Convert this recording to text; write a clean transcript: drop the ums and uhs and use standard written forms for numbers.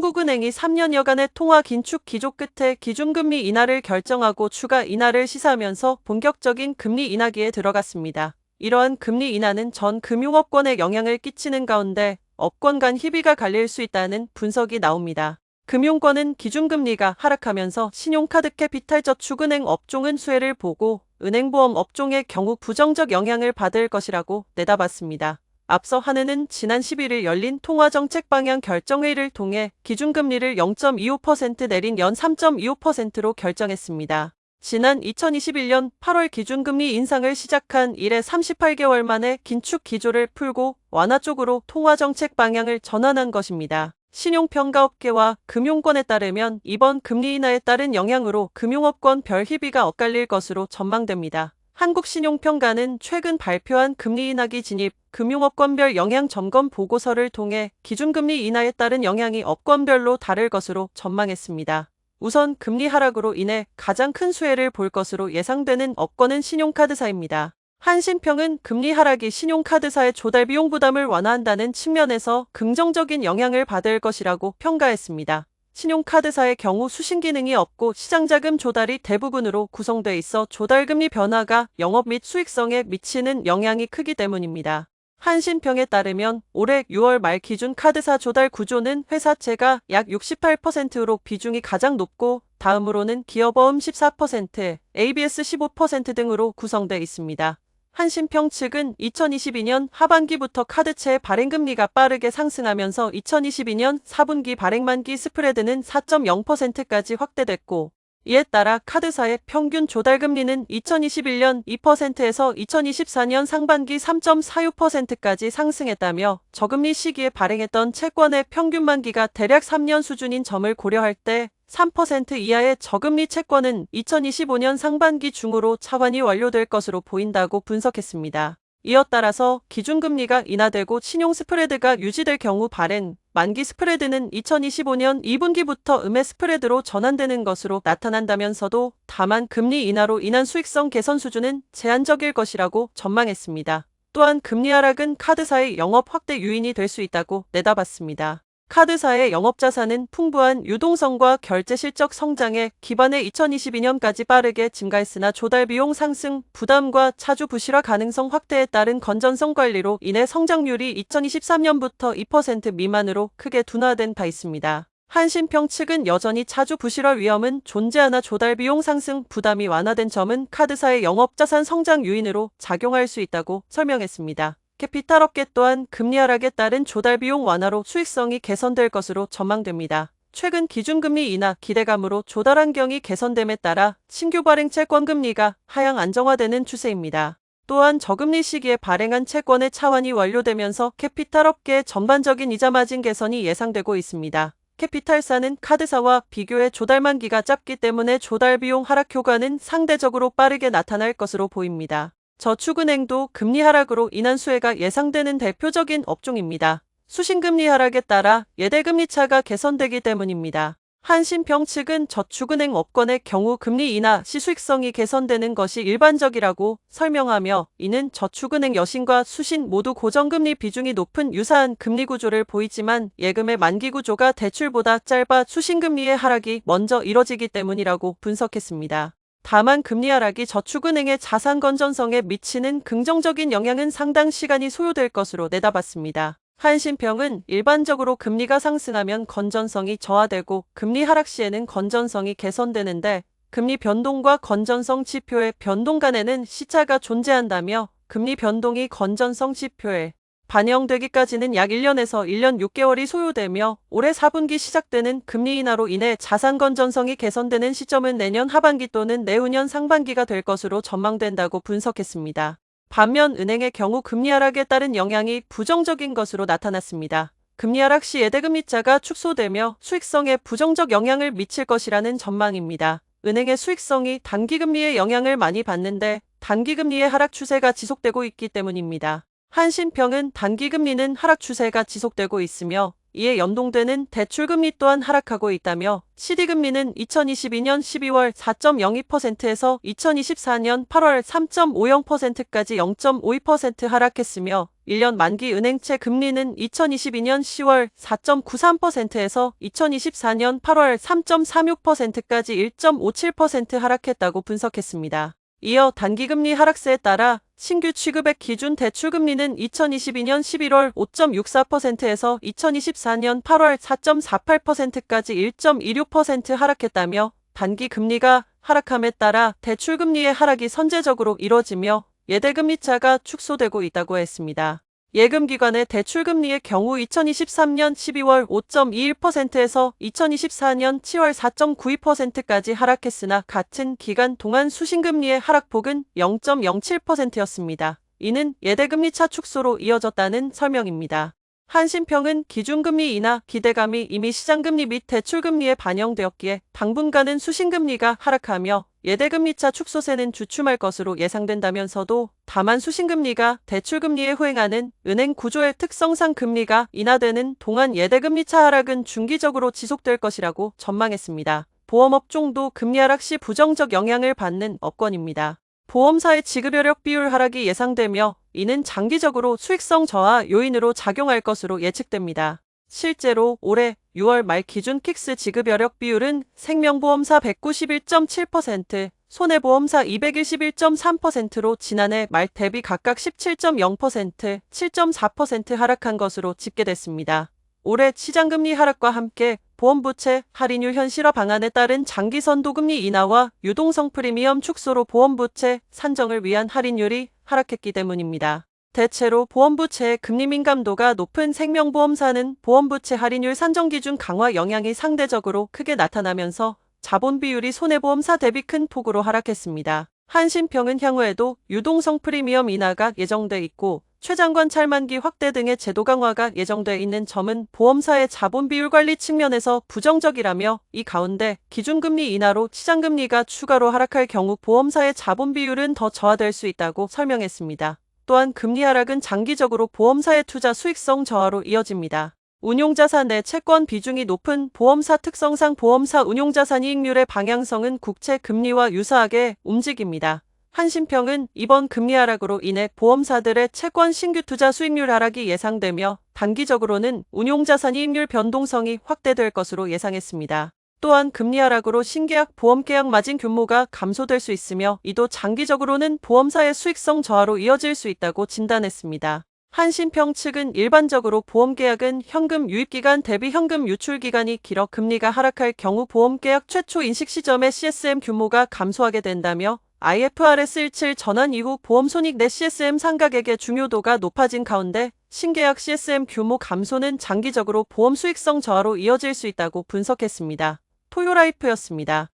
한국은행이 3년여간의 통화 긴축 기조 끝에 기준금리 인하를 결정하고 추가 인하를 시사하면서 본격적인 금리 인하기에 들어갔습니다. 이러한 금리 인하는 전 금융업권에 영향을 끼치는 가운데 업권 간 희비가 갈릴 수 있다는 분석이 나옵니다. 금융권은 기준금리가 하락하면서 신용카드 캐피탈 저축은행 업종은 수혜를 보고 은행보험 업종의 경우 부정적 영향을 받을 것이라고 내다봤습니다. 앞서 한은은 지난 11일 열린 통화정책 방향 결정회의를 통해 기준금리를 0.25% 내린 연 3.25%로 결정했습니다. 지난 2021년 8월 기준금리 인상을 시작한 이래 38개월 만에 긴축 기조를 풀고 완화 쪽으로 통화정책 방향을 전환한 것입니다. 신용평가업계와 금융권에 따르면 이번 금리 인하에 따른 영향으로 금융업권 별 희비가 엇갈릴 것으로 전망됩니다. 한국신용평가는 최근 발표한 금리 인하기 진입, 금융업권별 영향 점검 보고서를 통해 기준금리 인하에 따른 영향이 업권별로 다를 것으로 전망했습니다. 우선 금리 하락으로 인해 가장 큰 수혜를 볼 것으로 예상되는 업권은 신용카드사입니다. 한신평은 금리 하락이 신용카드사의 조달비용 부담을 완화한다는 측면에서 긍정적인 영향을 받을 것이라고 평가했습니다. 신용카드사의 경우 수신 기능이 없고 시장자금 조달이 대부분으로 구성돼 있어 조달금리 변화가 영업 및 수익성에 미치는 영향이 크기 때문입니다. 한신평에 따르면 올해 6월 말 기준 카드사 조달 구조는 회사채가 약 68%로 비중이 가장 높고 다음으로는 기업보험 14%, ABS 15% 등으로 구성돼 있습니다. 한신평 측은 2022년 하반기부터 카드채 발행금리가 빠르게 상승하면서 2022년 4분기 발행만기 스프레드는 4.0%까지 확대됐고 이에 따라 카드사의 평균 조달금리는 2021년 2%에서 2024년 상반기 3.46%까지 상승했다며 저금리 시기에 발행했던 채권의 평균 만기가 대략 3년 수준인 점을 고려할 때 3% 이하의 저금리 채권은 2025년 상반기 중으로 차환이 완료될 것으로 보인다고 분석했습니다. 이어 따라서 기준금리가 인하되고 신용 스프레드가 유지될 경우 발행, 만기 스프레드는 2025년 2분기부터 음의 스프레드로 전환되는 것으로 나타난다면서도 다만 금리 인하로 인한 수익성 개선 수준은 제한적일 것이라고 전망했습니다. 또한 금리 하락은 카드사의 영업 확대 요인이 될 수 있다고 내다봤습니다. 카드사의 영업자산은 풍부한 유동성과 결제 실적 성장에 기반해 2022년까지 빠르게 증가했으나 조달비용 상승, 부담과 차주 부실화 가능성 확대에 따른 건전성 관리로 인해 성장률이 2023년부터 2% 미만으로 크게 둔화된 바 있습니다. 한신평 측은 여전히 차주 부실화 위험은 존재하나 조달비용 상승 부담이 완화된 점은 카드사의 영업자산 성장 요인으로 작용할 수 있다고 설명했습니다. 캐피탈업계 또한 금리 하락에 따른 조달비용 완화로 수익성이 개선될 것으로 전망됩니다. 최근 기준금리 인하 기대감으로 조달 환경이 개선됨에 따라 신규 발행 채권 금리가 하향 안정화되는 추세입니다. 또한 저금리 시기에 발행한 채권의 차환이 완료되면서 캐피탈업계의 전반적인 이자 마진 개선이 예상되고 있습니다. 캐피탈사는 카드사와 비교해 조달 만기가 짧기 때문에 조달비용 하락 효과는 상대적으로 빠르게 나타날 것으로 보입니다. 저축은행도 금리 하락으로 인한 수혜가 예상되는 대표적인 업종입니다. 수신금리 하락에 따라 예대금리 차가 개선되기 때문입니다. 한신평 측은 저축은행 업권의 경우 금리 인하 시 수익성이 개선되는 것이 일반적이라고 설명하며 이는 저축은행 여신과 수신 모두 고정금리 비중이 높은 유사한 금리 구조를 보이지만 예금의 만기 구조가 대출보다 짧아 수신금리의 하락이 먼저 이뤄지기 때문이라고 분석했습니다. 다만 금리 하락이 저축은행의 자산 건전성에 미치는 긍정적인 영향은 상당 시간이 소요될 것으로 내다봤습니다. 한신평은 일반적으로 금리가 상승하면 건전성이 저하되고 금리 하락 시에는 건전성이 개선되는데 금리 변동과 건전성 지표의 변동 간에는 시차가 존재한다며 금리 변동이 건전성 지표에 반영되기까지는 약 1년에서 1년 6개월이 소요되며 올해 4분기 시작되는 금리 인하로 인해 자산 건전성이 개선되는 시점은 내년 하반기 또는 내후년 상반기가 될 것으로 전망된다고 분석했습니다. 반면 은행의 경우 금리 하락에 따른 영향이 부정적인 것으로 나타났습니다. 금리 하락 시 예대금리차가 축소되며 수익성에 부정적 영향을 미칠 것이라는 전망입니다. 은행의 수익성이 단기금리의 영향을 많이 받는데 단기금리의 하락 추세가 지속되고 있기 때문입니다. 한신평은 단기금리는 하락 추세가 지속되고 있으며 이에 연동되는 대출금리 또한 하락하고 있다며 CD금리는 2022년 12월 4.02%에서 2024년 8월 3.50%까지 0.52% 하락했으며 1년 만기 은행채 금리는 2022년 10월 4.93%에서 2024년 8월 3.36%까지 1.57% 하락했다고 분석했습니다. 이어 단기금리 하락세에 따라 신규 취급액 기준 대출금리는 2022년 11월 5.64%에서 2024년 8월 4.48%까지 1.26% 하락했다며 단기 금리가 하락함에 따라 대출금리의 하락이 선제적으로 이뤄지며 예대금리 차가 축소되고 있다고 했습니다. 예금기관의 대출금리의 경우 2023년 12월 5.21%에서 2024년 7월 4.92%까지 하락했으나 같은 기간 동안 수신금리의 하락폭은 0.07%였습니다. 이는 예대금리 차 축소로 이어졌다는 설명입니다. 한신평은 기준금리 인하 기대감이 이미 시장금리 및 대출금리에 반영되었기에 당분간은 수신금리가 하락하며 예대금리차 축소세는 주춤할 것으로 예상된다면서도 다만 수신금리가 대출금리에 호행하는 은행 구조의 특성상 금리가 인하되는 동안 예대금리차 하락은 중기적으로 지속될 것이라고 전망했습니다. 보험업종도 금리 하락 시 부정적 영향을 받는 업권입니다. 보험사의 지급여력 비율 하락이 예상되며 이는 장기적으로 수익성 저하 요인으로 작용할 것으로 예측됩니다. 실제로 올해 6월 말 기준 킥스 지급여력 비율은 생명보험사 191.7%, 손해보험사 221.3%로 지난해 말 대비 각각 17.0%, 7.4% 하락한 것으로 집계됐습니다. 올해 시장금리 하락과 함께 보험부채 할인율 현실화 방안에 따른 장기선도금리 인하와 유동성 프리미엄 축소로 보험부채 산정을 위한 할인율이 하락했기 때문입니다. 대체로 보험부채의 금리 민감도가 높은 생명보험사는 보험부채 할인율 산정기준 강화 영향이 상대적으로 크게 나타나면서 자본 비율이 손해보험사 대비 큰 폭으로 하락했습니다. 한신평은 향후에도 유동성 프리미엄 인하가 예정돼 있고 최장관 찰만기 확대 등의 제도 강화가 예정돼 있는 점은 보험사의 자본 비율 관리 측면에서 부정적이라며 이 가운데 기준금리 인하로 시장금리가 추가로 하락할 경우 보험사의 자본 비율은 더 저하될 수 있다고 설명했습니다. 또한 금리 하락은 장기적으로 보험사의 투자 수익성 저하로 이어집니다. 운용자산 내 채권 비중이 높은 보험사 특성상 보험사 운용자산 이익률의 방향성은 국채 금리와 유사하게 움직입니다. 한신평은 이번 금리 하락으로 인해 보험사들의 채권 신규 투자 수익률 하락이 예상되며 단기적으로는 운용자산 이익률 변동성이 확대될 것으로 예상했습니다. 또한 금리 하락으로 신계약 보험계약 마진 규모가 감소될 수 있으며 이도 장기적으로는 보험사의 수익성 저하로 이어질 수 있다고 진단했습니다. 한신평 측은 일반적으로 보험계약은 현금 유입기간 대비 현금 유출기간이 길어 금리가 하락할 경우 보험계약 최초 인식 시점의 CSM 규모가 감소하게 된다며 IFRS 17 전환 이후 보험손익 내 CSM 상각액의 중요도가 높아진 가운데 신계약 CSM 규모 감소는 장기적으로 보험 수익성 저하로 이어질 수 있다고 분석했습니다. 토요라이프였습니다.